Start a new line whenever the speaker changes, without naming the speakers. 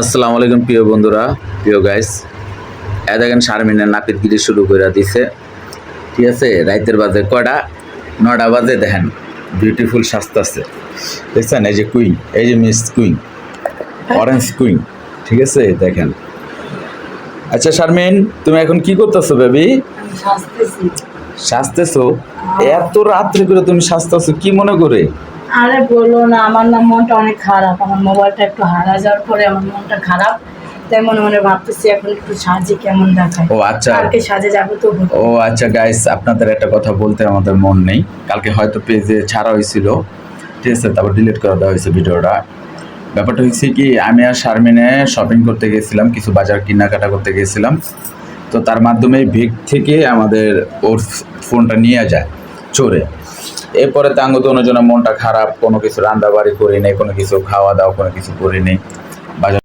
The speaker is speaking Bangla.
আসসালামু আলাইকুম প্রিয় বন্ধুরা, প্রিয় গাইস। দেখেন শারমিনের নাপিতগিরি শুরু করে দিছে। ঠিক আছে, রাইতের বাজে কয়টা, 9টা বাজে। দেখেন বিউটিফুল সাজতাছে, দেখছেন? এই যে কুইন, এই যে মিস কুইন, অরেঞ্জ কুইন। ঠিক আছে, দেখেন। আচ্ছা শারমিন, তুমি এখন কি করতেছো বেবি? সাজতেছো? এত রাত্রে করে তুমি সাজতেছো কি মনে করে?
আরে বলো না, আমার না মনটা অনেক খারাপ। আমার মোবাইলটা একটু হারা যাওয়ার পরে আমার মনটা খারাপ। তাই মনে মনে ভাবতেছি এখন একটু সাজে কেমন দেখায়।
ও আচ্ছা,
কালকে সাজে যাবো তো।
ও আচ্ছা গাইস, আপনাদের একটা কথা বলতে আমাদের মন নেই। কালকে হয়তো পেজে ছাড়া হয়েছিল, ঠিক আছে, তারপর ডিলিট করে দেওয়া হয়েছে ভিডিওটা। ব্যাপারটা হচ্ছে কি, আমি আর শারমিনে শপিং করতে গেছিলাম, কিছু বাজার কেনাকাটা করতে গেছিলাম। তো তার মাধ্যমে ভিক থেকে আমাদের ওর ফোনটা নিয়ে যায় চোরে। এরপরে তাঙ্গ দোনোজনের মনটা খারাপ, কোনো কিছু রান্না বাড়ি করি নেই, কোনো কিছু খাওয়া দাওয়া কোনো কিছু করি নেই। বাজার